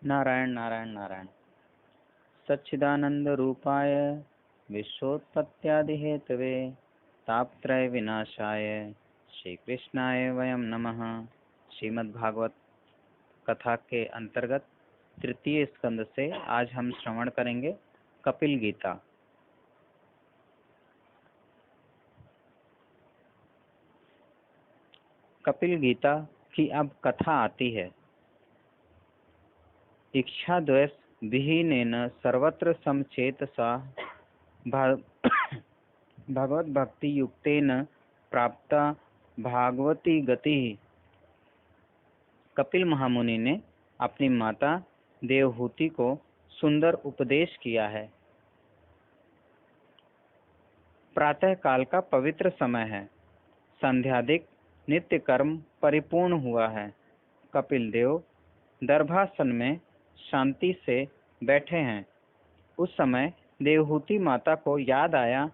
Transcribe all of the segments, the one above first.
नारायण नारायण नारायण। सच्चिदानंद रूपाय विश्वोत्पत्त्यादि Hathaway तापत्रय विनाशाय श्री कृष्णाय वयम नमः। श्रीमद्भागवत कथा के अंतर्गत तृतीय स्कंद से आज हम श्रवण करेंगे कपिल गीता। कपिल गीता की अब कथा आती है। इच्छा द्वेष विहीनेन सर्वत्र समचेतसा भगवत भक्ति युक्तेन प्राप्ता भागवती गति। कपिल महामुनि ने अपनी माता देवहूति को सुंदर उपदेश किया है। प्रातः काल का पवित्र समय है। संध्यादिक नित्य कर्म परिपूर्ण हुआ है। कपिल देव दर्भासन में शांति से बैठे हैं। उस समय देवहूति माता को याद आया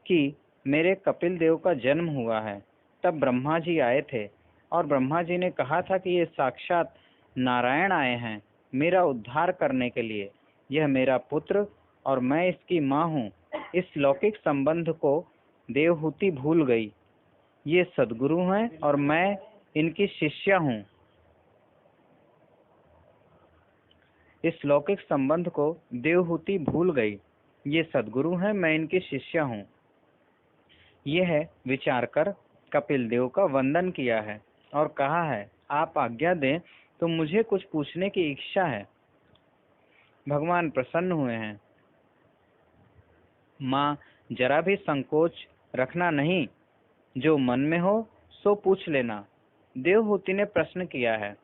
कि मेरे कपिल देव का जन्म हुआ है। तब ब्रह्मा जी आए थे और ब्रह्मा जी ने कहा था कि ये साक्षात नारायण आए हैं मेरा उद्धार करने के लिए। यह मेरा पुत्र और मैं इसकी माँ हूँ। इस लौकिक संबंध को देवहूति भूल गई। ये सद्गुरु हैं और मैं इनकी शिष्या हूँ। इस लौकिक संबंध को देवहूति भूल गई। ये सद्गुरु हैं, मैं इनकी शिष्या हूँ। यह विचार कर कपिल देव का वंदन किया है और कहा है, आप आज्ञा दें तो मुझे कुछ पूछने की इच्छा है। भगवान प्रसन्न हुए हैं। माँ, जरा भी संकोच रखना नहीं, जो मन में हो सो पूछ लेना। देवहूति ने प्रश्न किया है,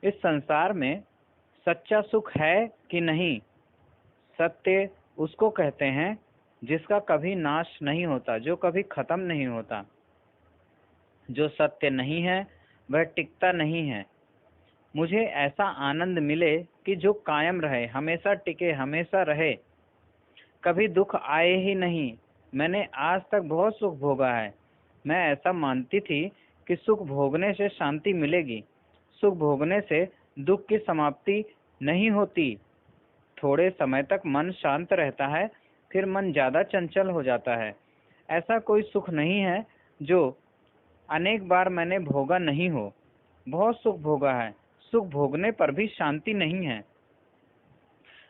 इस संसार में सच्चा सुख है कि नहीं? सत्य उसको कहते हैं जिसका कभी नाश नहीं होता, जो कभी खत्म नहीं होता। जो सत्य नहीं है वह टिकता नहीं है। मुझे ऐसा आनंद मिले कि जो कायम रहे, हमेशा टिके, हमेशा रहे, कभी दुख आए ही नहीं। मैंने आज तक बहुत सुख भोगा है। मैं ऐसा मानती थी कि सुख भोगने से शांति मिलेगी। सुख भोगने से दुख की समाप्ति नहीं होती। थोड़े समय तक मन शांत रहता है, फिर मन ज्यादा चंचल हो जाता है। ऐसा कोई सुख नहीं है जो अनेक बार मैंने भोगा नहीं हो। बहुत सुख भोगा है, सुख भोगने पर भी शांति नहीं है।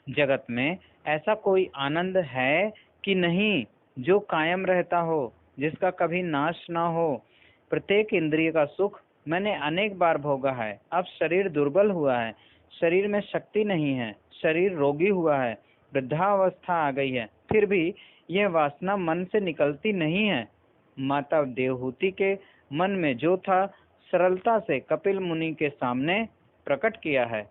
जगत में ऐसा कोई आनंद है कि नहीं जो कायम रहता हो, जिसका कभी नाश ना हो। प्रत्येक इंद्रिय का सुख मैंने अनेक बार भोगा है। अब शरीर दुर्बल हुआ है, शरीर में शक्ति नहीं है, शरीर रोगी हुआ है, वृद्धावस्था आ गई है, फिर भी यह वासना मन से निकलती नहीं है। माता देवहूति के मन में जो था सरलता से कपिल मुनि के सामने प्रकट किया है।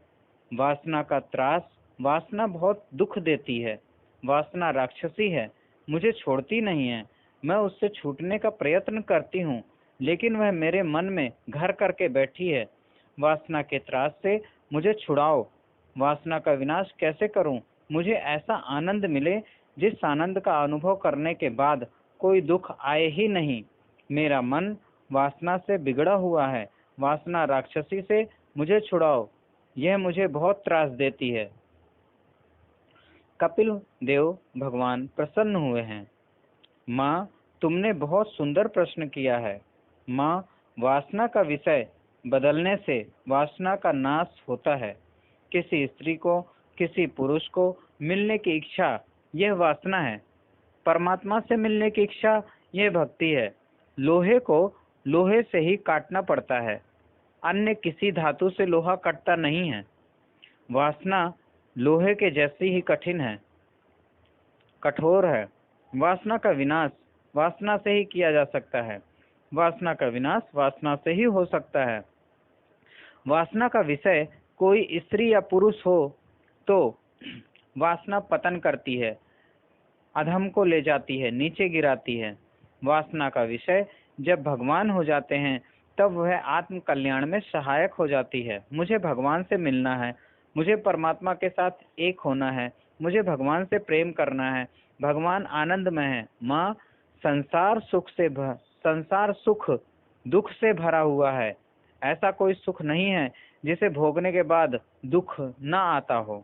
वासना का त्रास, वासना बहुत दुख देती है। वासना राक्षसी है, मुझे छोड़ती नहीं है। मैं उससे छूटने का प्रयत्न करती हूँ, लेकिन वह मेरे मन में घर करके बैठी है। वासना के त्रास से मुझे छुड़ाओ। वासना का विनाश कैसे करूं? मुझे ऐसा आनंद मिले जिस आनंद का अनुभव करने के बाद कोई दुख आए ही नहीं। मेरा मन वासना से बिगड़ा हुआ है। वासना राक्षसी से मुझे छुड़ाओ, यह मुझे बहुत त्रास देती है। कपिल देव भगवान प्रसन्न हुए हैं। माँ, तुमने बहुत सुंदर प्रश्न किया है। माँ, वासना का विषय बदलने से वासना का नाश होता है। किसी स्त्री को किसी पुरुष को मिलने की इच्छा, यह वासना है। परमात्मा से मिलने की इच्छा, यह भक्ति है। लोहे को लोहे से ही काटना पड़ता है, अन्य किसी धातु से लोहा कटता नहीं है। वासना लोहे के जैसी ही कठिन है, कठोर है। वासना का विनाश वासना से ही किया जा सकता है। वासना का विनाश वासना से ही हो सकता है। वासना का विषय कोई स्त्री या पुरुष हो तो वासना पतन करती है, अधम को ले जाती है, नीचे गिराती है। वासना का विषय जब भगवान हो जाते हैं तब वह आत्म कल्याण में सहायक हो जाती है। मुझे भगवान से मिलना है, मुझे परमात्मा के साथ एक होना है, मुझे भगवान से प्रेम करना है। भगवान आनंदमय है। माँ, संसार सुख दुख से भरा हुआ है। ऐसा कोई सुख नहीं है जिसे भोगने के बाद दुख न आता हो।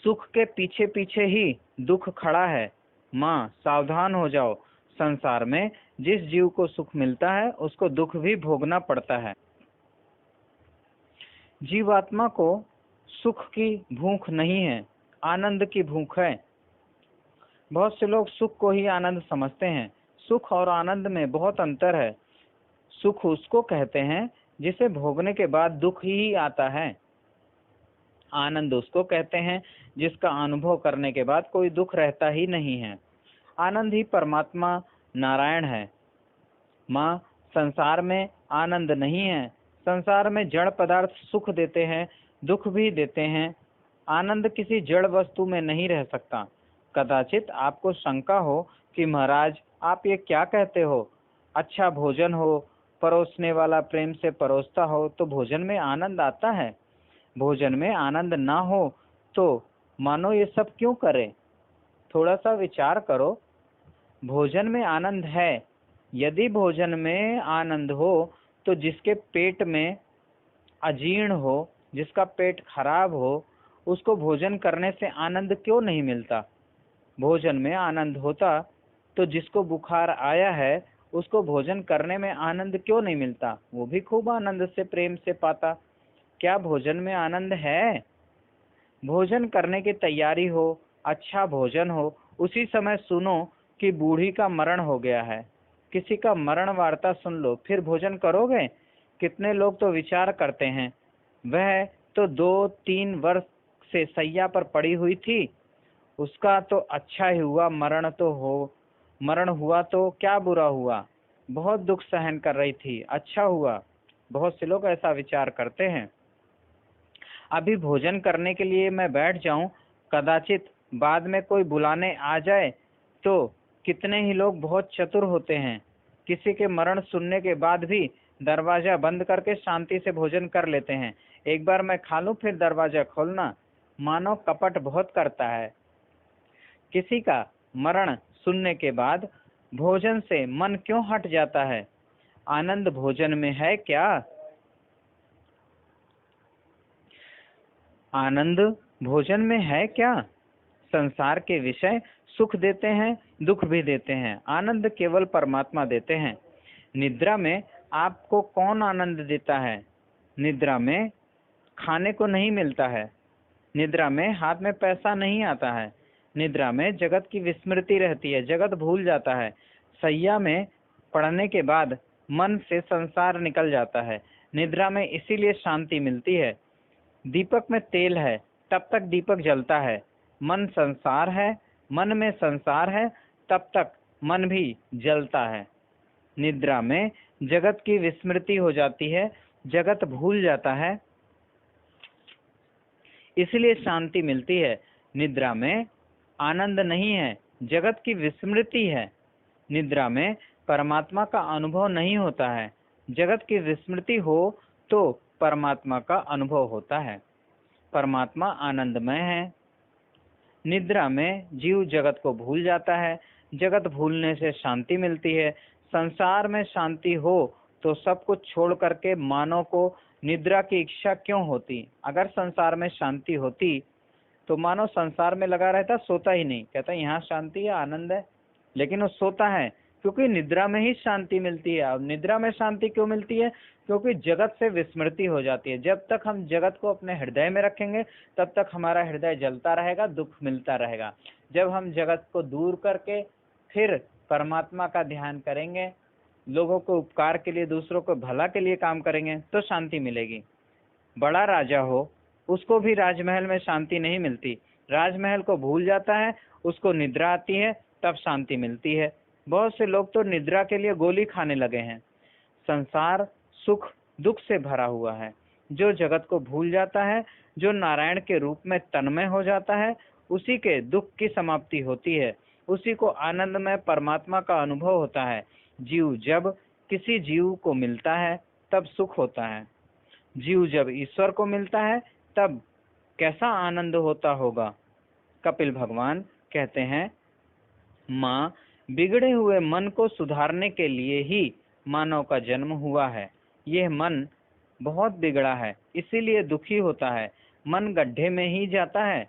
सुख के पीछे पीछे ही दुख खड़ा है। माँ, सावधान हो जाओ। संसार में जिस जीव को सुख मिलता है उसको दुख भी भोगना पड़ता है। जीवात्मा को सुख की भूख नहीं है, आनंद की भूख है। बहुत से लोग सुख को ही आनंद समझते हैं। सुख और आनंद में बहुत अंतर है। सुख उसको कहते हैं जिसे भोगने के बाद दुख ही आता है। आनंद उसको कहते हैं जिसका अनुभव करने के बाद कोई दुख रहता ही नहीं है। आनंद ही परमात्मा नारायण है। माँ, संसार में आनंद नहीं है। संसार में जड़ पदार्थ सुख देते हैं, दुख भी देते हैं। आनंद किसी जड़ वस्तु में नहीं रह सकता। कदाचित आपको शंका हो कि महाराज, आप ये क्या कहते हो? अच्छा भोजन हो, परोसने वाला प्रेम से परोसता हो तो भोजन में आनंद आता है। भोजन में आनंद ना हो तो मानो ये सब क्यों करे? थोड़ा सा विचार करो। भोजन में आनंद है। यदि भोजन में आनंद हो तो जिसके पेट में अजीर्ण हो, जिसका पेट खराब हो, उसको भोजन करने से आनंद क्यों नहीं मिलता? भोजन में आनंद होता तो जिसको बुखार आया है उसको भोजन करने में आनंद क्यों नहीं मिलता? वो भी खूब आनंद से प्रेम से पाता। क्या भोजन में आनंद है? भोजन करने की तैयारी हो, अच्छा भोजन हो, उसी समय सुनो कि बूढ़ी का मरण हो गया है। किसी का मरण वार्ता सुन लो, फिर भोजन करोगे? कितने लोग तो विचार करते हैं, वह तो 2-3 वर्ष से सैया पर पड़ी हुई थी, उसका तो अच्छा ही हुआ, मरण हुआ तो क्या बुरा हुआ, बहुत दुख सहन कर रही थी, अच्छा हुआ। बहुत से लोग ऐसा विचार करते हैं। अभी भोजन करने के लिए मैं बैठ जाऊं, कदाचित बाद में कोई बुलाने आ जाए तो कितने ही लोग बहुत चतुर होते हैं, किसी के मरण सुनने के बाद भी दरवाजा बंद करके शांति से भोजन कर लेते हैं। एक बार मैं खा लूं फिर दरवाजा खोलना। मानव कपट बहुत करता है। किसी का मरण सुनने के बाद भोजन से मन क्यों हट जाता है? आनंद भोजन में है क्या? आनंद भोजन में है क्या? संसार के विषय सुख देते हैं, दुख भी देते हैं। आनंद केवल परमात्मा देते हैं। निद्रा में आपको कौन आनंद देता है? निद्रा में खाने को नहीं मिलता है। निद्रा में हाथ में पैसा नहीं आता है। निद्रा में जगत की विस्मृति रहती है, जगत भूल जाता है। सैया में पड़ने के बाद मन से संसार निकल जाता है। निद्रा में इसीलिए शांति मिलती है। दीपक में तेल है, तब तक दीपक जलता है। मन संसार है, मन में संसार है, तब तक मन भी जलता है। निद्रा में जगत की विस्मृति हो जाती है, जगत भूल जाता है, इसलिए शांति मिलती है। निद्रा में आनंद नहीं है, जगत की विस्मृति है। निद्रा में परमात्मा का अनुभव नहीं होता है। जगत की विस्मृति हो तो परमात्मा का अनुभव होता है। परमात्मा आनंदमय है। निद्रा में जीव जगत को भूल जाता है। जगत भूलने से शांति मिलती है। संसार में शांति हो तो सब कुछ छोड़ करके मानव को निद्रा की इच्छा क्यों होती? अगर संसार में शांति होती तो मानव संसार में लगा रहता, सोता ही नहीं। कहता यहाँ शांति है, आनंद है, लेकिन वो सोता है क्योंकि निद्रा में ही शांति मिलती है। और निद्रा में शांति क्यों मिलती है? क्योंकि जगत से विस्मृति हो जाती है। जब तक हम जगत को अपने हृदय में रखेंगे तब तक हमारा हृदय जलता रहेगा, दुख मिलता रहेगा। जब हम जगत को दूर करके फिर परमात्मा का ध्यान करेंगे, लोगों को उपकार के लिए, दूसरों को भला के लिए काम करेंगे तो शांति मिलेगी। बड़ा राजा हो, उसको भी राजमहल में शांति नहीं मिलती। राजमहल को भूल जाता है, उसको निद्रा आती है, तब शांति मिलती है। बहुत से लोग तो निद्रा के लिए गोली खाने लगे हैं। संसार सुख दुख से भरा हुआ है। जो जगत को भूल जाता है, जो नारायण के रूप में तन्मय हो जाता है, उसी के दुख की समाप्ति होती है। उसी को आनंद में परमात्मा का अनुभव होता है। जीव जब किसी जीव को मिलता है तब सुख होता है। जीव जब ईश्वर को मिलता है तब कैसा आनंद होता होगा? कपिल भगवान कहते हैं, माँ, बिगड़े हुए मन को सुधारने के लिए ही मानव का जन्म हुआ है। यह मन बहुत बिगड़ा है, इसीलिए दुखी होता है। मन गड्ढे में ही जाता है।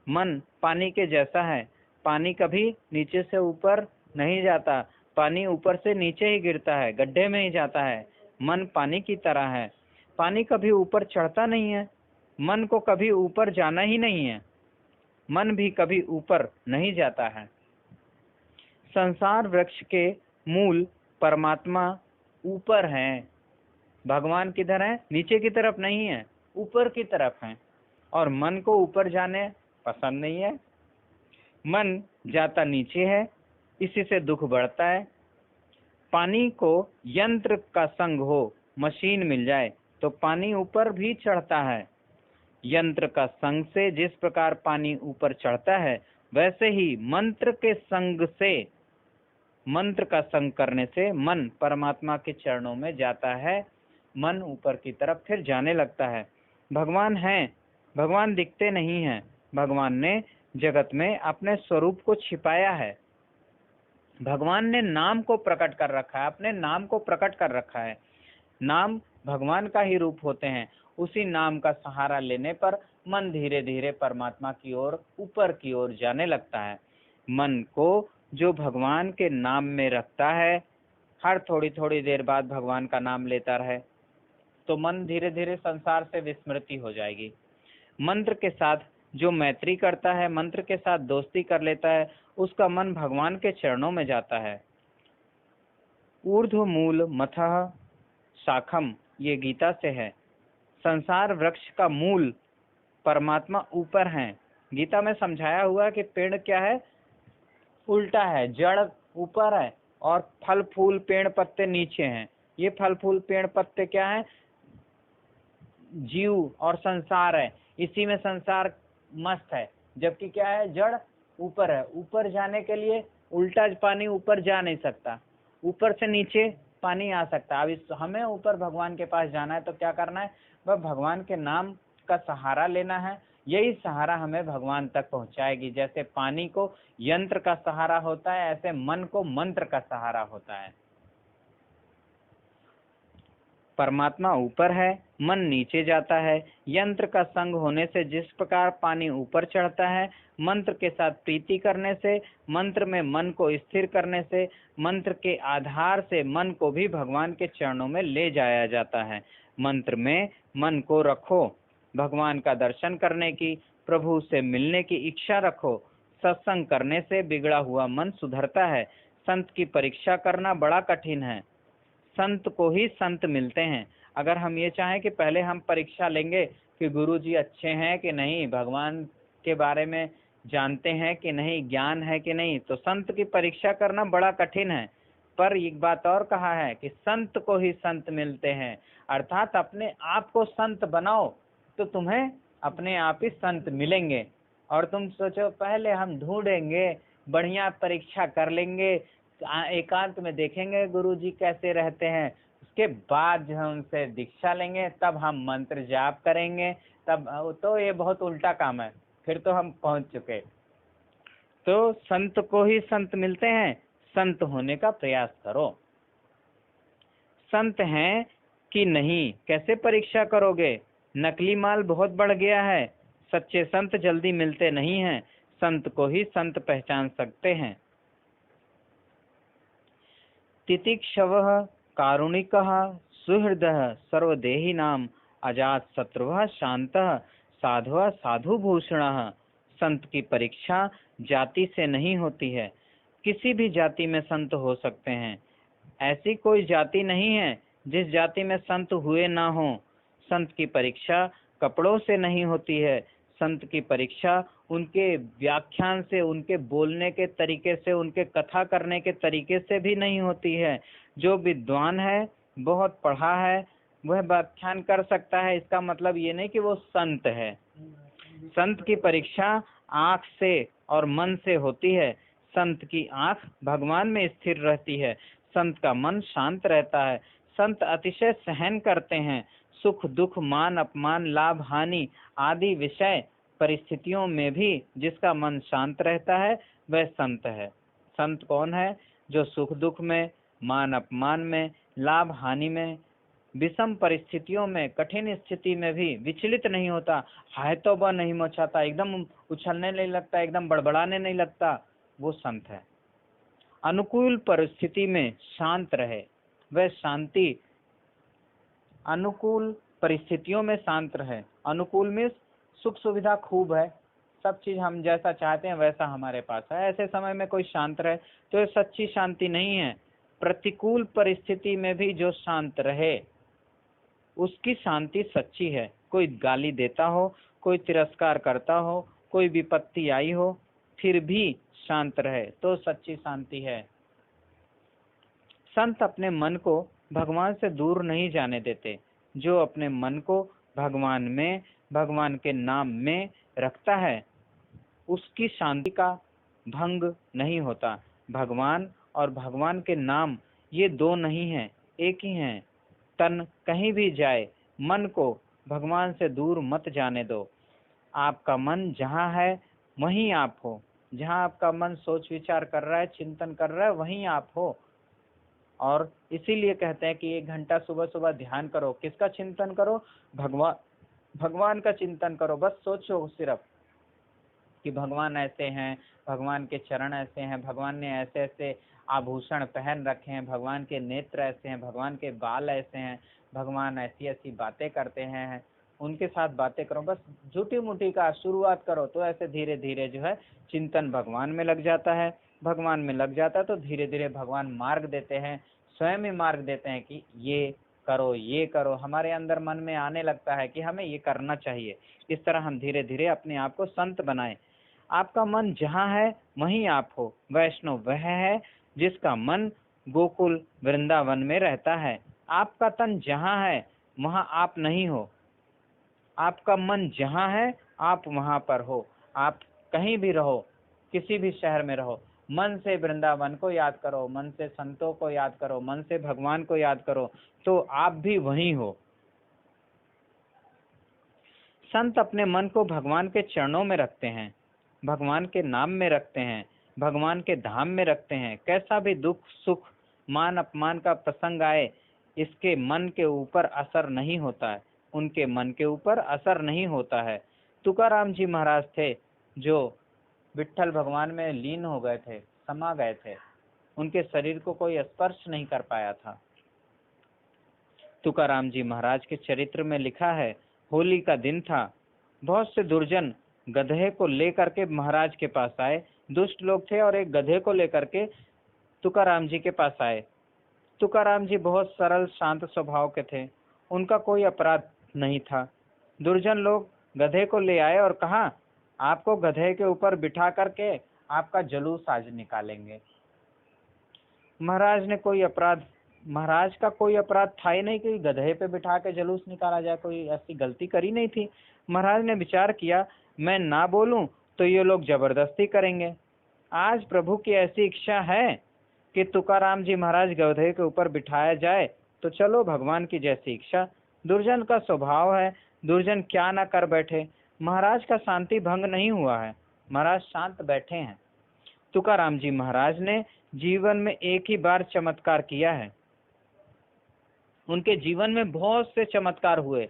मन पानी के जैसा है। पानी कभी नीचे से ऊपर नहीं जाता, पानी ऊपर से नीचे ही गिरता है, गड्ढे में ही जाता है। मन पानी की तरह है। पानी कभी ऊपर चढ़ता नहीं है। मन को कभी ऊपर जाना ही नहीं है। मन भी कभी ऊपर नहीं जाता है। संसार वृक्ष के मूल परमात्मा ऊपर हैं। भगवान किधर है? नीचे की तरफ नहीं है, ऊपर की तरफ है। और मन को ऊपर जाने पसंद नहीं है। मन जाता नीचे है, इसी से दुख बढ़ता है। पानी को यंत्र का संग हो, मशीन मिल जाए तो पानी ऊपर भी चढ़ता है। यंत्र का संग से जिस प्रकार पानी ऊपर चढ़ता है, वैसे ही मंत्र के संग से, मंत्र का संग करने से मन परमात्मा के चरणों में जाता है। मन ऊपर की तरफ फिर जाने लगता है। भगवान हैं, भगवान दिखते नहीं हैं। भगवान ने जगत में अपने स्वरूप को छिपाया है। भगवान ने नाम को प्रकट कर रखा है, अपने नाम को प्रकट कर रखा है। नाम भगवान का ही रूप होते हैं। उसी नाम का सहारा लेने पर मन धीरे धीरे परमात्मा की ओर, ऊपर की ओर जाने लगता है। मन को जो भगवान के नाम में रखता है, हर थोड़ी थोड़ी देर बाद भगवान का नाम लेता रहे, तो मन धीरे धीरे संसार से विस्मृति हो जाएगी। मंत्र के साथ जो मैत्री करता है, मंत्र के साथ दोस्ती कर लेता है, उसका मन भगवान के चरणों में जाता है। ऊर्ध्व मूल मथः शाखम, ये गीता से है। संसार वृक्ष का मूल परमात्मा ऊपर है। गीता में समझाया हुआ है कि पेड़ क्या है? उल्टा है, जड़ ऊपर है और फल फूल पेड़ पत्ते नीचे हैं। ये फल फूल पेड़ पत्ते क्या है? जीव और संसार है। इसी में संसार मस्त है, जबकि क्या है? जड़ ऊपर है। ऊपर जाने के लिए उल्टा पानी ऊपर जा नहीं सकता, ऊपर से नीचे पानी आ सकता। अब हमें ऊपर भगवान के पास जाना है तो क्या करना है? वह भगवान के नाम का सहारा लेना है। यही सहारा हमें भगवान तक पहुंचाएगी। जैसे पानी को यंत्र का सहारा होता है, ऐसे मन को मंत्र का सहारा होता है। परमात्मा ऊपर है, मन नीचे जाता है। यंत्र का संग होने से जिस प्रकार पानी ऊपर चढ़ता है, मंत्र के साथ प्रीति करने से, मंत्र में मन को स्थिर करने से, मंत्र के आधार से मन को भी भगवान के चरणों में ले जाया जाता है। मंत्र में मन को रखो, भगवान का दर्शन करने की, प्रभु से मिलने की इच्छा रखो। सत्संग करने से बिगड़ा हुआ मन सुधरता है। संत की परीक्षा करना बड़ा कठिन है। संत को ही संत मिलते हैं। अगर हम ये चाहें कि पहले हम परीक्षा लेंगे कि गुरु जी अच्छे हैं कि नहीं, भगवान के बारे में जानते हैं कि नहीं, ज्ञान है कि नहीं, तो संत की परीक्षा करना बड़ा कठिन है। पर एक बात और कहा है कि संत को ही संत मिलते हैं, अर्थात अपने आप को संत बनाओ तो तुम्हें अपने आप ही संत मिलेंगे। और तुम सोचो पहले हम ढूंढेंगे, बढ़िया परीक्षा कर लेंगे, एकांत में देखेंगे गुरुजी कैसे रहते हैं, उसके बाद जो हम उनसे दीक्षा लेंगे, तब हम मंत्र जाप करेंगे, तब तो ये बहुत उल्टा काम है, फिर तो हम पहुंच चुके। तो संत को ही संत मिलते हैं, संत होने का प्रयास करो। संत हैं कि नहीं कैसे परीक्षा करोगे? नकली माल बहुत बढ़ गया है। सच्चे संत जल्दी मिलते नहीं हैं, संत को ही संत पहचान सकते हैं। तितिक्षवः कारुणिकः सुहृदः सर्वदेहिनां अजात शत्रुः शांतः साधुः साधुभूषणः। संत की परीक्षा जाति से नहीं होती है। किसी भी जाति में संत हो सकते हैं। ऐसी कोई जाति नहीं है जिस जाति में संत हुए ना हो। संत की परीक्षा कपड़ों से नहीं होती है। संत की परीक्षा उनके व्याख्यान से, उनके बोलने के तरीके से, उनके कथा करने के तरीके से भी नहीं होती है। जो विद्वान है, बहुत पढ़ा है, वह व्याख्यान कर सकता है, इसका मतलब ये नहीं कि वो संत है। संत की परीक्षा आँख से और मन से होती है। संत की आँख भगवान में स्थिर रहती है। संत का मन शांत रहता है। संत अतिशय सहन करते हैं। सुख दुख, मान अपमान, लाभ हानि आदि विषय परिस्थितियों में भी जिसका मन शांत रहता है, वह संत है। संत कौन है? जो सुख दुख में, मान अपमान में, लाभ हानि में विषम परिस्थितियों में, कठिन स्थिति में भी विचलित नहीं होता, हाय तौबा नहीं मचाता, एकदम उछलने नहीं लगता, एकदम बड़बड़ाने नहीं लगता, वो संत है। अनुकूल परिस्थिति में शांत रहे, वह शांति अनुकूल परिस्थितियों में शांत रहे। अनुकूल में सुख सुविधा खूब है, सब चीज हम जैसा चाहते हैं वैसा हमारे पास है, ऐसे समय में कोई शांत रहे तो ये सच्ची शांति नहीं है। प्रतिकूल परिस्थिति में भी जो शांत रहे उसकी शांति सच्ची है। कोई गाली देता हो, कोई तिरस्कार करता हो, कोई विपत्ति आई हो, फिर भी शांत रहे तो सच्ची शांति है। संत अपने मन को भगवान से दूर नहीं जाने देते। जो अपने मन को भगवान में, भगवान के नाम में रखता है उसकी शांति का भंग नहीं होता। भगवान और भगवान के नाम ये दो नहीं हैं, एक ही हैं। तन कहीं भी जाए, मन को भगवान से दूर मत जाने दो। आपका मन जहाँ है वहीं आप हो। जहाँ आपका मन सोच विचार कर रहा है, चिंतन कर रहा है, वहीं आप हो। और इसीलिए कहते हैं कि 1 घंटा सुबह सुबह ध्यान करो। किसका चिंतन करो? भगवान का चिंतन करो। बस सोचो सिर्फ कि भगवान ऐसे हैं, भगवान के चरण ऐसे हैं, भगवान ने ऐसे ऐसे आभूषण पहन रखे हैं, भगवान के नेत्र ऐसे हैं, भगवान के बाल ऐसे हैं, भगवान ऐसी ऐसी बातें करते हैं, उनके साथ बातें करो। बस झूठी मूठी का शुरुआत करो तो ऐसे धीरे धीरे जो है चिंतन भगवान में लग जाता है। भगवान में लग जाता है तो धीरे धीरे भगवान मार्ग देते हैं, स्वयं ही मार्ग देते हैं कि ये करो, ये करो। हमारे अंदर मन में आने लगता है कि हमें ये करना चाहिए। इस तरह हम धीरे धीरे अपने आप को संत बनाएं। आपका मन जहाँ है वहीं आप हो। वैष्णव वह है जिसका मन गोकुल वृंदावन में रहता है। आपका तन जहाँ है वहाँ आप नहीं हो। आपका मन जहाँ है आप वहाँ पर हो। आप कहीं भी रहो, किसी भी शहर में रहो, मन से वृंदावन को याद करो, मन से संतों को याद करो, मन से भगवान को याद करो, तो आप भी वहीं हो। संत अपने मन को भगवान के चरणों में रखते हैं, भगवान के नाम में रखते हैं, भगवान के धाम में रखते हैं। कैसा भी दुख सुख मान अपमान का प्रसंग आए, इसके मन के ऊपर असर नहीं होता है, उनके मन के ऊपर असर नहीं होता है। तुकाराम जी महाराज थे जो विट्ठल भगवान में लीन हो गए थे, समा गए थे, उनके शरीर को कोई स्पर्श नहीं कर पाया था। तुकाराम जी महाराज के चरित्र में लिखा है, होली का दिन था, बहुत से दुर्जन गधे को लेकर के महाराज के पास आए। दुष्ट लोग थे और एक गधे को लेकर के तुकाराम जी के पास आए। तुकाराम जी बहुत सरल शांत स्वभाव के थे, उनका कोई अपराध नहीं था। दुर्जन लोग गधे को ले आए और कहा, आपको गधे के ऊपर बिठा करके आपका जुलूस आज निकालेंगे। महाराज का कोई अपराध था ही नहीं कि गधे पे बिठा के जुलूस निकाला जाए, कोई ऐसी गलती करी नहीं थी। महाराज ने विचार किया, मैं ना बोलूं तो ये लोग जबरदस्ती करेंगे। आज प्रभु की ऐसी इच्छा है कि तुकाराम जी महाराज गधे के ऊपर बिठाया जाए, तो चलो भगवान की जैसी इच्छा। दुर्जन का स्वभाव है, दुर्जन क्या ना कर बैठे। महाराज का शांति भंग नहीं हुआ है, महाराज शांत बैठे हैं। तुकाराम जी महाराज ने जीवन में एक ही बार चमत्कार किया है। उनके जीवन में बहुत से चमत्कार हुए,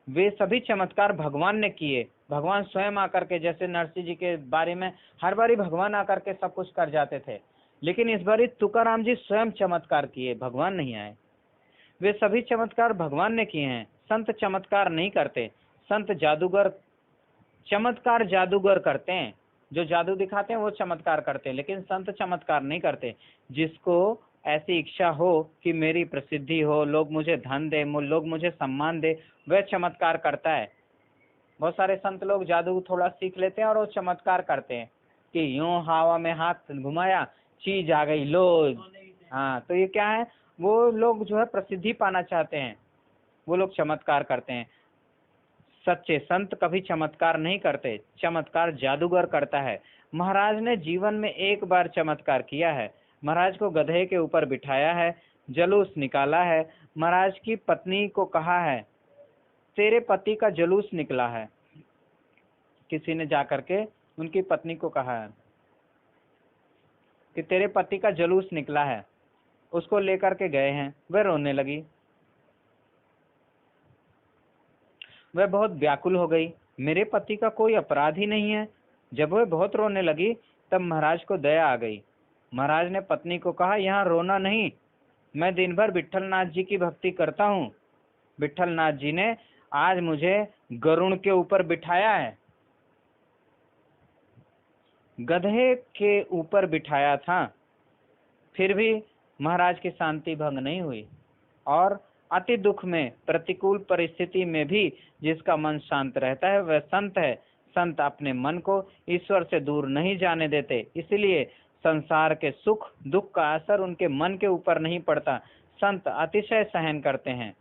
वे सभी चमत्कार भगवान ने किए। भगवान स्वयं आकर के, जैसे नरसिंह जी के बारे में हर बारी भगवान आकर के सब कुछ कर जाते थे, लेकिन इस बारी तुकाराम जी स्वयं चमत्कार किए, भगवान नहीं आए। वे सभी चमत्कार भगवान ने किए हैं। संत चमत्कार नहीं करते, संत जादूगर चमत्कार जादूगर करते हैं। जो जादू दिखाते हैं वो चमत्कार करते हैं, लेकिन संत चमत्कार नहीं करते। जिसको ऐसी इच्छा हो कि मेरी प्रसिद्धि हो, लोग मुझे धन दे, लोग मुझे सम्मान दे, वह चमत्कार करता है। बहुत सारे संत लोग जादू थोड़ा सीख लेते हैं और वो चमत्कार करते हैं कि यूं हवा में हाथ घुमाया, चीज आ गई, लो। हाँ, तो ये क्या है, वो लोग जो है प्रसिद्धि पाना चाहते हैं, वो लोग चमत्कार करते हैं। सच्चे संत कभी चमत्कार नहीं करते, चमत्कार जादूगर करता है। महाराज ने जीवन में एक बार चमत्कार किया है। महाराज को गधे के ऊपर बिठाया है, जुलूस निकाला है। महाराज की पत्नी को कहा है, तेरे पति का जुलूस निकला है। किसी ने जाकर के उनकी पत्नी को कहा है कि तेरे पति का जुलूस निकला है। उसको लेकर के गए हैं, वह रोने लगी। वह बहुत व्याकुल हो गई। मेरे पति का कोई अपराध ही नहीं है। जब वह बहुत रोने लगी तब महाराज को दया आ गई। महाराज ने पत्नी को कहा, यहाँ रोना नहीं, मैं दिन भर विट्ठलनाथ जी की भक्ति करता हूँ। विट्ठलनाथ जी ने आज मुझे गरुड़ के ऊपर बिठाया है, गधे के ऊपर बिठाया था, फिर भी महाराज की शांति भंग नहीं हुई। और अति दुख में, प्रतिकूल परिस्थिति में भी जिसका मन शांत रहता है वह संत है। संत अपने मन को ईश्वर से दूर नहीं जाने देते, इसलिए संसार के सुख दुख का असर उनके मन के ऊपर नहीं पड़ता। संत अतिशय सहन करते हैं।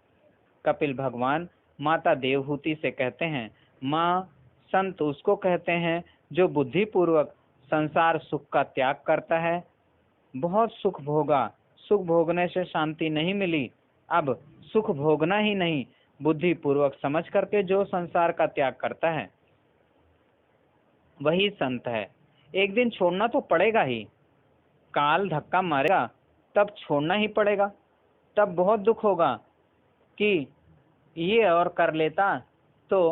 कपिल भगवान माता देवहूति से कहते हैं, माँ, संत उसको कहते हैं जो बुद्धिपूर्वक संसार सुख का त्याग करता है। बहुत सुख भोगा, सुख भोगने से शांति नहीं मिली, अब सुख भोगना ही नहीं, बुद्धि पूर्वक समझ करके जो संसार का त्याग करता है वही संत है। एक दिन छोड़ना तो पड़ेगा ही, काल धक्का मारेगा तब छोड़ना ही पड़ेगा। तब बहुत दुख होगा कि ये और कर लेता तो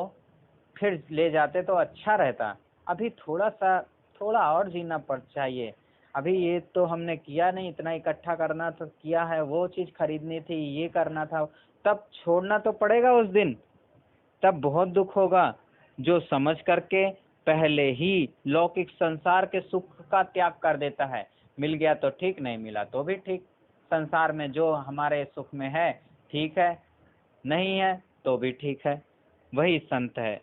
फिर ले जाते तो अच्छा रहता, अभी थोड़ा और जीना पड़ चाहिए, अभी ये तो हमने किया नहीं, इतना इकट्ठा करना तो किया है, वो चीज खरीदनी थी, ये करना था, तब छोड़ना तो पड़ेगा उस दिन। तब बहुत दुख होगा। जो समझ करके पहले ही लौकिक संसार के सुख का त्याग कर देता है, मिल गया तो ठीक, नहीं मिला तो भी ठीक, संसार में जो हमारे सुख में है ठीक है, नहीं है तो भी ठीक है, वही संत है।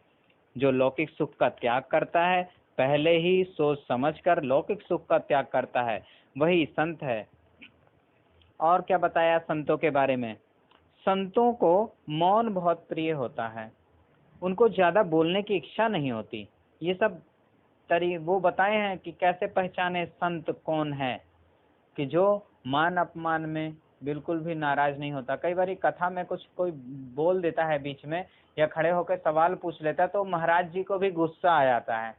जो लौकिक सुख का त्याग करता है, पहले ही सोच समझकर लौकिक सुख का त्याग करता है, वही संत है। और क्या बताया संतों के बारे में? संतों को मौन बहुत प्रिय होता है, उनको ज्यादा बोलने की इच्छा नहीं होती। ये सब वो बताए हैं कि कैसे पहचाने संत कौन है, कि जो मान अपमान में बिल्कुल भी नाराज नहीं होता। कई बार कथा में कुछ कोई बोल देता है बीच में या खड़े होकर सवाल पूछ लेता है तो महाराज जी को भी गुस्सा आ जाता है,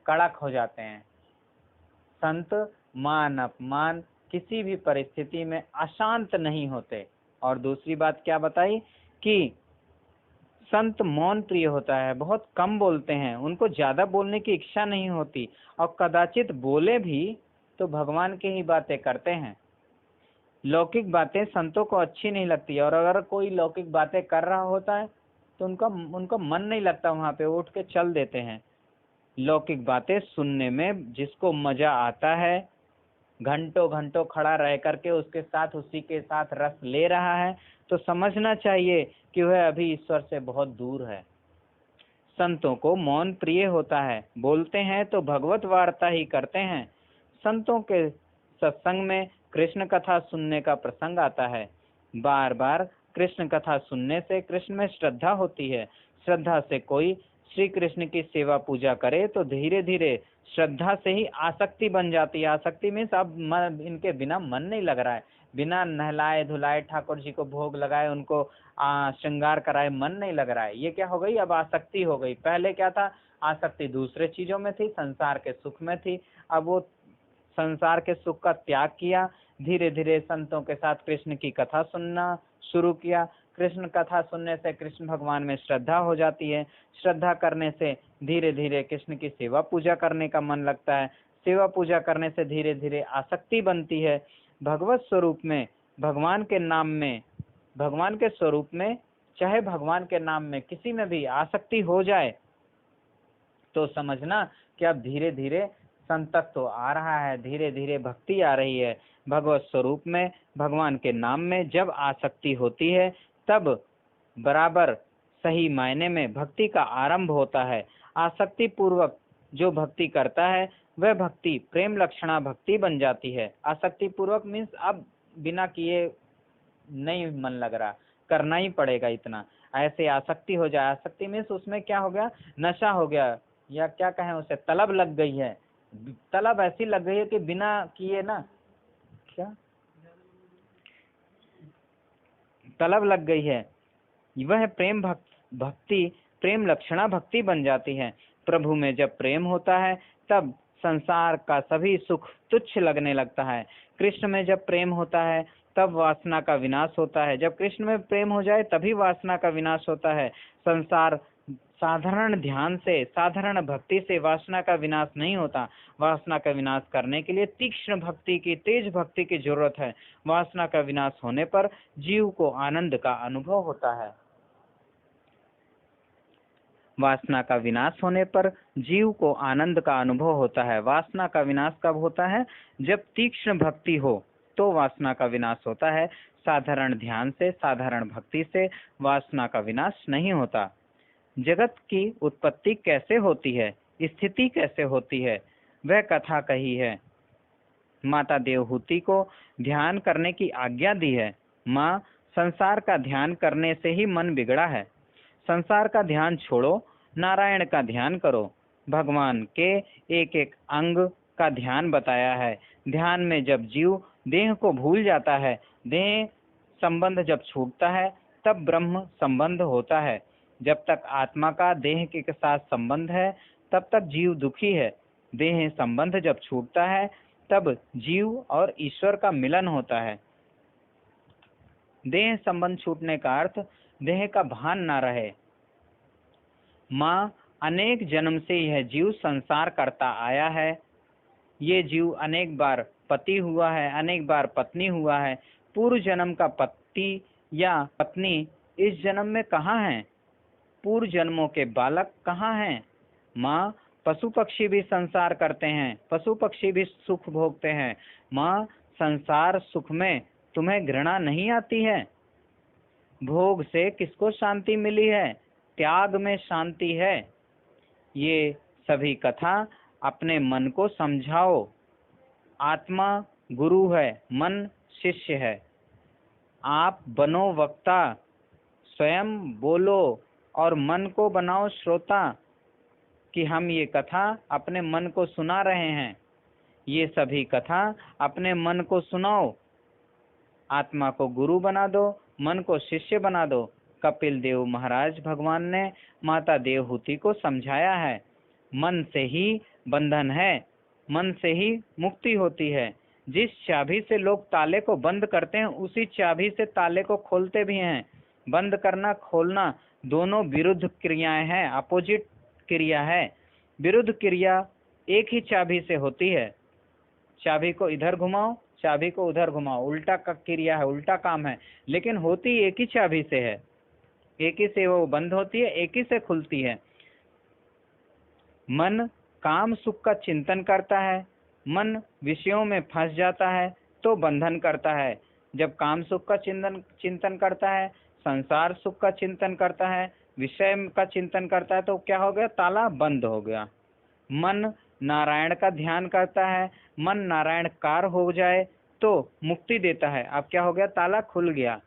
कड़क हो जाते हैं। संत मान अपमान किसी भी परिस्थिति में अशांत नहीं होते। और दूसरी बात क्या बताई कि संत मौन प्रिय होता है, बहुत कम बोलते हैं, उनको ज्यादा बोलने की इच्छा नहीं होती, और कदाचित बोले भी तो भगवान की ही बातें करते हैं। लौकिक बातें संतों को अच्छी नहीं लगती, और अगर कोई लौकिक बातें कर रहा होता है तो उनका मन नहीं लगता, वहां पे उठ के चल देते हैं। लौकिक बातें सुनने में जिसको मजा आता है, घंटों घंटों खड़ा रह करके उसी के साथ रस ले रहा है, तो समझना चाहिए कि वह अभी ईश्वर से बहुत दूर है। संतों को मौन प्रिय होता है, बोलते हैं तो भगवत वार्ता ही करते हैं। संतों के सत्संग में कृष्ण कथा सुनने का प्रसंग आता है। बार बार कृष्ण कथा सुनने से कृष्ण में श्रद्धा होती है। श्रद्धा से कोई श्री कृष्ण की सेवा पूजा करे तो धीरे धीरे श्रद्धा से ही आसक्ति बन जाती है। आसक्ति मीन्स अब इनके बिना मन नहीं लग रहा है, बिना नहलाए धुलाए ठाकुर जी को भोग लगाए, उनको श्रृंगार कराए, मन नहीं लग रहा है। ये क्या हो गई? अब आसक्ति हो गई। पहले क्या था? आसक्ति दूसरे चीजों में थी, संसार के सुख में थी। अब वो संसार के सुख का त्याग किया, धीरे धीरे संतों के साथ कृष्ण की कथा सुनना शुरू किया। कृष्ण कथा सुनने से कृष्ण भगवान में श्रद्धा हो जाती है। श्रद्धा करने से धीरे धीरे कृष्ण की सेवा पूजा करने का मन लगता है। सेवा पूजा करने से धीरे धीरे आसक्ति बनती है। भगवत स्वरूप में, भगवान के नाम में, भगवान के स्वरूप में, चाहे भगवान के नाम में किसी में भी आसक्ति हो जाए तो समझना कि अब धीरे धीरे संतक तो आ रहा है, धीरे धीरे भक्ति आ रही है। भगवत स्वरूप में, भगवान के नाम में जब आसक्ति होती है तब बराबर सही मायने में भक्ति का आरंभ होता है। आसक्ति पूर्वक जो भक्ति करता है वह भक्ति प्रेम लक्षणा भक्ति बन जाती है। आसक्ति पूर्वक मीन्स अब बिना किए नहीं मन लग रहा, करना ही पड़ेगा इतना, ऐसे आसक्ति हो जाए। आसक्ति मीन्स उसमें क्या हो गया? नशा हो गया, या क्या कहें उसे, तलब लग गई है। तलब ऐसी लग गई है कि बिना किए ना, क्या तलब लग गई है, वह प्रेम भक्ति प्रेम लक्षणा भक्ति बन जाती है। प्रभु में जब प्रेम होता है तब संसार का सभी सुख तुच्छ लगने लगता है। कृष्ण में जब प्रेम होता है तब वासना का विनाश होता है। जब कृष्ण में प्रेम हो जाए तभी वासना का विनाश होता है। संसार साधारण ध्यान से, साधारण भक्ति से वासना का विनाश नहीं होता। वासना का विनाश करने के लिए तीक्ष्ण भक्ति की, तेज भक्ति की जरूरत है। वासना का विनाश होने पर जीव को आनंद का अनुभव होता है। वासना का विनाश होने पर जीव को आनंद का अनुभव होता है। वासना का विनाश कब होता है? जब तीक्ष्ण भक्ति हो तो वासना का विनाश होता है। साधारण ध्यान से, साधारण भक्ति से वासना का विनाश नहीं होता। जगत की उत्पत्ति कैसे होती है, स्थिति कैसे होती है, वह कथा कही है। माता देवहूति को ध्यान करने की आज्ञा दी है। माँ, संसार का ध्यान करने से ही मन बिगड़ा है। संसार का ध्यान छोड़ो, नारायण का ध्यान करो। भगवान के एक एक अंग का ध्यान बताया है। ध्यान में जब जीव देह को भूल जाता है, देह संबंध जब छूटता है, तब ब्रह्म संबंध होता है। जब तक आत्मा का देह के साथ संबंध है, तब तक जीव दुखी है। देह संबंध जब छूटता है, तब जीव और ईश्वर का मिलन होता है। देह संबंध छूटने का अर्थ देह का भान ना रहे। माँ, अनेक जन्म से यह जीव संसार करता आया है। ये जीव अनेक बार पति हुआ है, अनेक बार पत्नी हुआ है। पूर्व जन्म का पति या पत्नी इस जन्म में कहाँ है? पूर्व जन्मों के बालक कहाँ हैं? माँ, पशु पक्षी भी संसार करते हैं, पशु पक्षी भी सुख भोगते हैं। माँ, संसार सुख में तुम्हें घृणा नहीं आती है? भोग से किसको शांति मिली है? त्याग में शांति है। ये सभी कथा अपने मन को समझाओ। आत्मा गुरु है, मन शिष्य है। आप बनो वक्ता, स्वयं बोलो और मन को बनाओ श्रोता कि हम ये कथा अपने मन को सुना रहे हैं। ये सभी कथा अपने मन को सुनाओ। आत्मा को गुरु बना दो, मन को शिष्य बना दो। कपिल देव महाराज भगवान ने माता देवहूति को समझाया है। मन से ही बंधन है, मन से ही मुक्ति होती है। जिस चाबी से लोग ताले को बंद करते हैं, उसी चाबी से ताले को खोलते भी हैं। बंद करना, खोलना दोनों विरुद्ध क्रियाएं हैं, अपोजिट क्रिया है। विरुद्ध क्रिया एक ही चाबी से होती है। चाबी को इधर घुमाओ, चाबी को उधर घुमाओ, उल्टा का क्रिया है, उल्टा काम है, लेकिन होती एक ही चाबी से है। एक ही से वो बंद होती है, एक ही से खुलती है। मन काम सुख का चिंतन करता है, मन विषयों में फंस जाता है तो बंधन करता है। जब काम सुख का चिंतन करता है, संसार सुख का चिंतन करता है, विषय का चिंतन करता है, तो क्या हो गया? ताला बंद हो गया। मन नारायण का ध्यान करता है, मन नारायणकार हो जाए तो मुक्ति देता है। अब क्या हो गया? ताला खुल गया।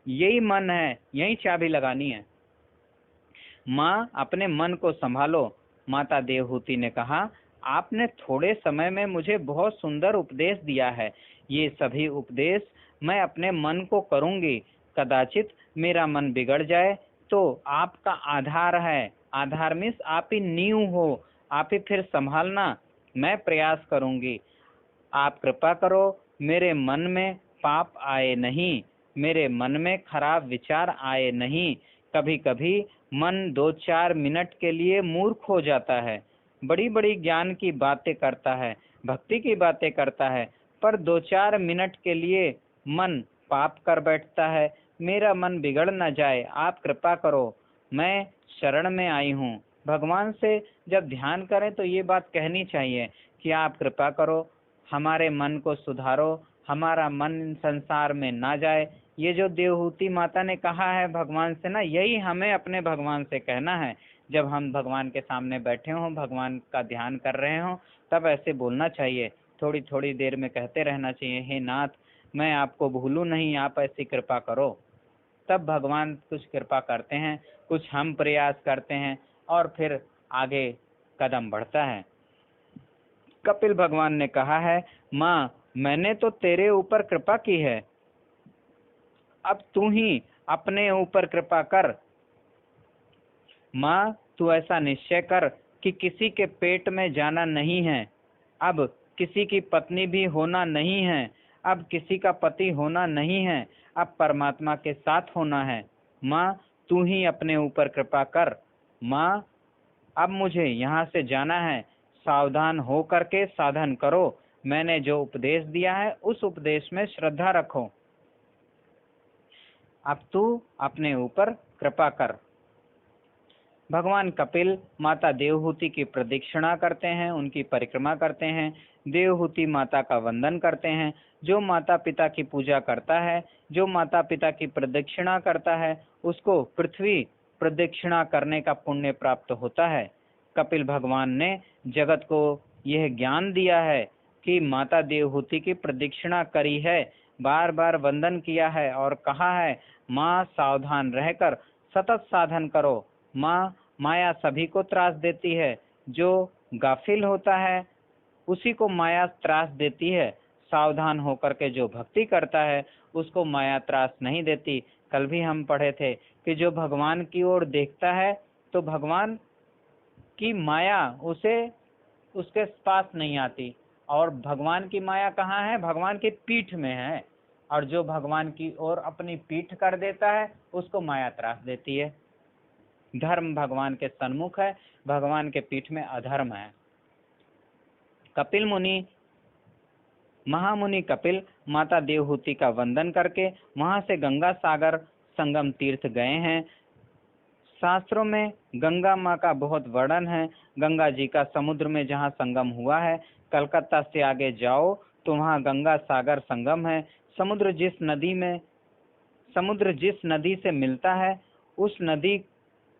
यही मन है, यही चाबी लगानी है। माँ, अपने मन को संभालो। माता देवहूति ने कहा, आपने थोड़े समय में मुझे बहुत सुंदर उपदेश दिया है। ये सभी उपदेश मैं अपने मन को करूंगी। कदाचित मेरा मन बिगड़ जाए तो आपका आधार है। आधार मीन्स आप ही नींव हो, आप ही फिर संभालना। मैं प्रयास करूंगी। आप कृपा करो, मेरे मन में पाप आए नहीं, मेरे मन में खराब विचार आए नहीं। कभी कभी मन 2-4 मिनट के लिए मूर्ख हो जाता है, बड़ी बड़ी ज्ञान की बातें करता है, भक्ति की बातें करता है, पर 2-4 मिनट के लिए मन पाप कर बैठता है। मेरा मन बिगड़ न जाए, आप कृपा करो, मैं शरण में आई हूँ। भगवान से जब ध्यान करें तो ये बात कहनी चाहिए कि आप कृपा करो, हमारे मन को सुधारो, हमारा मन संसार में ना जाए। ये जो देवहूति माता ने कहा है भगवान से ना, यही हमें अपने भगवान से कहना है। जब हम भगवान के सामने बैठे हों, भगवान का ध्यान कर रहे हों, तब ऐसे बोलना चाहिए। थोड़ी थोड़ी देर में कहते रहना चाहिए, हे नाथ, मैं आपको भूलूं नहीं, आप ऐसी कृपा करो। तब भगवान कुछ कृपा करते हैं, कुछ हम प्रयास करते हैं और फिर आगे कदम बढ़ता है। कपिल भगवान ने कहा है, माँ, मैंने तो तेरे ऊपर कृपा की है, अब तू ही अपने ऊपर कृपा कर। माँ, तू ऐसा निश्चय कर कि किसी के पेट में जाना नहीं है, अब किसी की पत्नी भी होना नहीं है, अब किसी का पति होना नहीं है, अब परमात्मा के साथ होना है। माँ, तू ही अपने ऊपर कृपा कर। माँ, अब मुझे यहाँ से जाना है, सावधान हो करके साधन करो। मैंने जो उपदेश दिया है उस उपदेश में श्रद्धा रखो। अब तू अपने ऊपर कृपा कर। भगवान कपिल माता देवहूति की प्रदक्षिणा करते हैं, उनकी परिक्रमा करते हैं। देवहूति माता का वंदन करते हैं। जो माता पिता की पूजा करता है, जो माता पिता की प्रदक्षिणा करता है, उसको पृथ्वी प्रदक्षिणा करने का पुण्य प्राप्त होता है। कपिल भगवान ने जगत को यह ज्ञान दिया है कि माता देवहूति की प्रदक्षिणा करी है, बार बार वंदन किया है और कहा है, माँ सावधान रहकर सतत साधन करो। माँ, माया सभी को त्रास देती है। जो गाफिल होता है उसी को माया त्रास देती है। सावधान होकर के जो भक्ति करता है उसको माया त्रास नहीं देती। कल भी हम पढ़े थे कि जो भगवान की ओर देखता है तो भगवान की माया उसे उसके पास नहीं आती। और भगवान की माया कहाँ है? भगवान की पीठ में है। और जो भगवान की ओर अपनी पीठ कर देता है उसको माया त्रास देती है। धर्म भगवान के सन्मुख है, भगवान के पीठ में अधर्म है। कपिल मुनि, महामुनि कपिल माता देवहूति का वंदन करके वहां से गंगा सागर संगम तीर्थ गए हैं। शास्त्रों में गंगा माँ का बहुत वर्णन है। गंगा जी का समुद्र में जहाँ संगम हुआ है, कलकत्ता से आगे जाओ तो वहाँ गंगा सागर संगम है। समुद्र जिस नदी से मिलता है उस नदी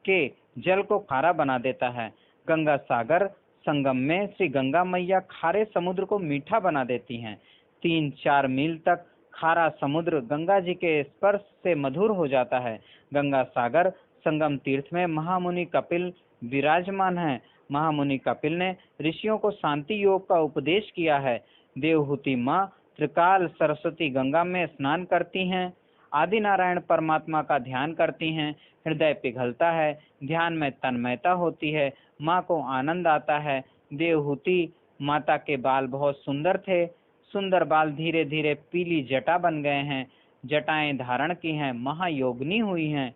के जल को खारा बना देता है। गंगा सागर संगम में श्री गंगा मैया खारे समुद्र को मीठा बना देती हैं। 3-4 मील तक खारा समुद्र गंगा जी के स्पर्श से मधुर हो जाता है। गंगा सागर संगम तीर्थ में महामुनि कपिल विराजमान है। महामुनि कपिल ने ऋषियों को शांति योग का उपदेश किया है। देवहूति माँ त्रिकाल सरस्वती गंगा में स्नान करती हैं। आदि नारायण परमात्मा का ध्यान करती हैं। हृदय पिघलता है, ध्यान में तन्मयता होती है, माँ को आनंद आता है। देवहूति माता के बाल बहुत सुंदर थे। सुंदर बाल धीरे धीरे पीली जटा बन गए हैं, जटाएं धारण की हैं, महायोगिनी हुई हैं।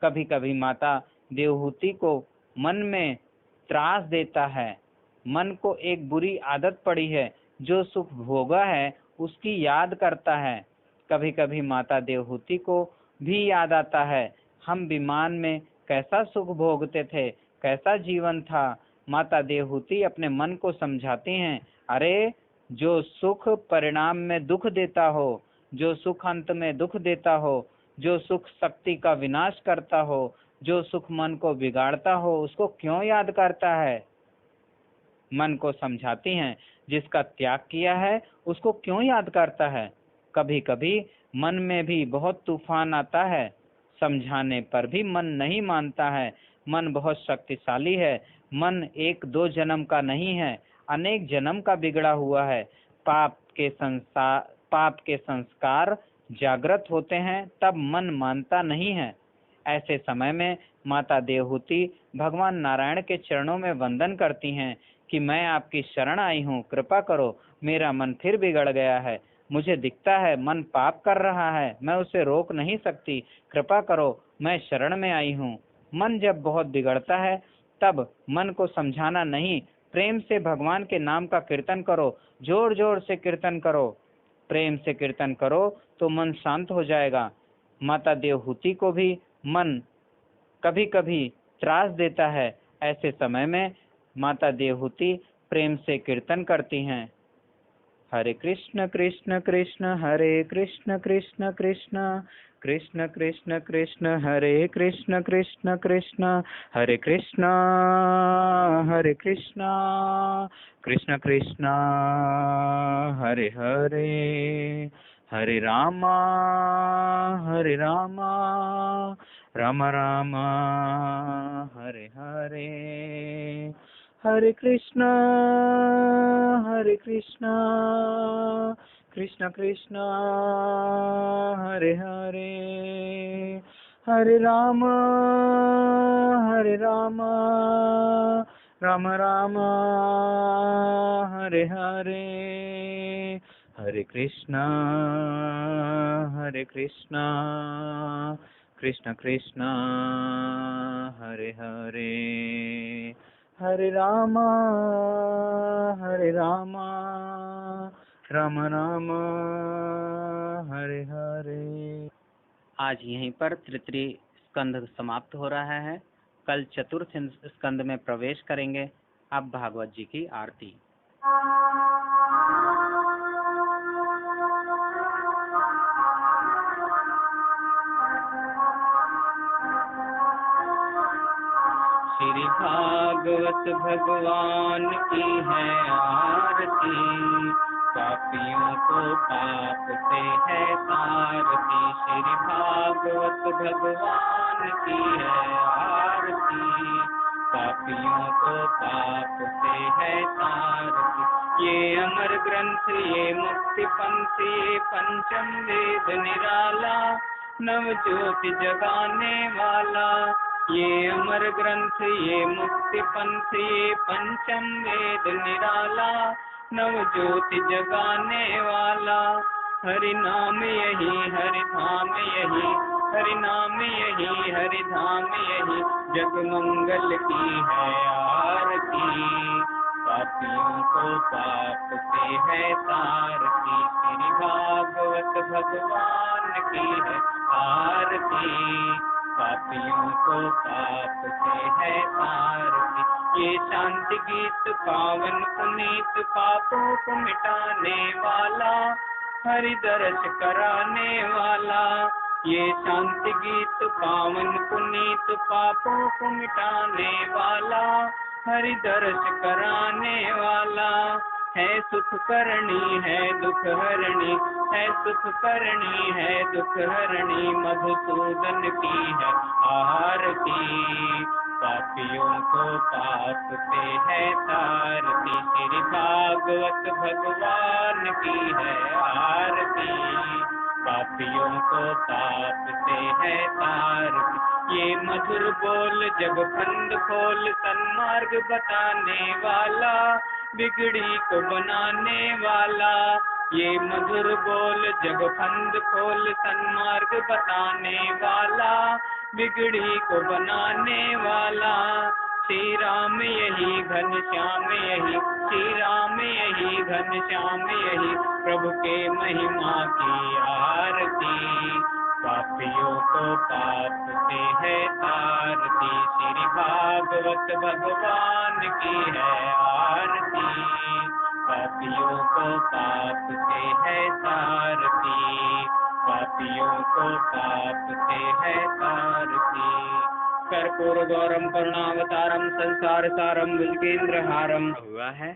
कभी कभी माता देवहूति को मन में त्रास देता है। मन को एक बुरी आदत पड़ी है, जो सुख भोगा है उसकी याद करता है। कभी कभी माता देवहूति को भी याद आता है, हम विमान में कैसा सुख भोगते थे, कैसा जीवन था। माता देवहूति अपने मन को समझाती हैं, अरे जो सुख परिणाम में दुख देता हो, जो सुख अंत में दुख देता हो, जो सुख शक्ति का विनाश करता हो, जो सुख मन को बिगाड़ता हो, उसको क्यों याद करता है। मन को समझाती हैं, जिसका त्याग किया है उसको क्यों याद करता है। कभी कभी मन में भी बहुत तूफान आता है, समझाने पर भी मन नहीं मानता है। मन बहुत शक्तिशाली है। मन 1-2 जन्म का नहीं है, अनेक जन्म का बिगड़ा हुआ है। पाप के संस्कार जागृत होते हैं, तब मन मानता नहीं है। ऐसे समय में माता देवहूति भगवान नारायण के चरणों में वंदन करती हैं कि मैं आपकी शरण आई हूँ, कृपा करो, मेरा मन फिर बिगड़ गया है। मुझे दिखता है मन पाप कर रहा है, मैं उसे रोक नहीं सकती, कृपा करो, मैं शरण में आई हूँ। मन जब बहुत बिगड़ता है तब मन को समझाना नहीं, प्रेम से भगवान के नाम का कीर्तन करो, जोर जोर से कीर्तन करो, प्रेम से कीर्तन करो तो मन शांत हो जाएगा। माता देवहूति को भी मन कभी कभी त्रास देता है। ऐसे समय में माता देवहूति प्रेम से कीर्तन करती हैं, हरे कृष्ण कृष्ण कृष्ण हरे कृष्ण कृष्ण कृष्ण कृष्ण कृष्ण कृष्ण हरे कृष्ण कृष्ण कृष्ण हरे कृष्ण कृष्ण कृष्ण हरे हरे, हरे राम राम राम हरे हरे, हरे कृष्ण कृष्ण कृष्ण हरे हरे, हरे राम राम राम हरे हरे, हरे कृष्ण कृष्ण कृष्ण हरे हरे। हरे रामा हरे रामा राम राम हरे हरे। आज यहीं पर तृतीय स्कंद समाप्त हो रहा है। कल चतुर्थ स्कंद में प्रवेश करेंगे। अब भागवत जी की आरती। श्री भागवत भगवान की है आरती, पापियों को पाप से है तारती। श्री भागवत भगवान की है आरती, पापियों को पाप से है तारती। ये अमर ग्रंथ ये मुक्ति पंथ ये पंचम वेद निराला, नव ज्योति जगाने वाला। ये अमर ग्रंथ ये मुक्ति पंथ ये पंचम वेद निराला, नव ज्योति जगाने वाला। हरि नाम यही हरि धाम यही, हरि नाम यही हरि धाम यही, जग मंगल की है आरती, पापियों को पाप से है तारती। श्री भागवत भगवान की है आरती, पापियों को पाप से है तारती। ये शांति गीत पावन पुनीत, पापों को मिटाने वाला, हरि दर्श कराने वाला। ये शांति गीत पावन पुनीत, पापों को मिटाने वाला, हरि दर्श कराने वाला। है सुख करणी है दुख हरणी, है सुख करणी है दुख हरणी, मधुसूदन की है आरती, पापियों को पाप से है तारती। श्री भागवत भगवान की है आरती, पापियों को पाप से है तारती। ये मधुर बोल जग फंद खोल, सन्मार्ग बताने वाला, बिगड़ी को बनाने वाला। ये मधुर बोल जग फंद खोल, सन्मार्ग बताने वाला, बिगड़ी को बनाने वाला। श्री राम यही घनश्याम यही, श्री राम यही घनश्याम यही, प्रभु के महिमा की आरती, पापियों को पाप से है तारती। श्री भागवत भगवान की है आरती, पापियों को पाप से है तारती, पापियों को पाप से है तारती। कर्पूर गौरम करुणावतारम संसार सारम भुजगेंद्र हारम हुआ है।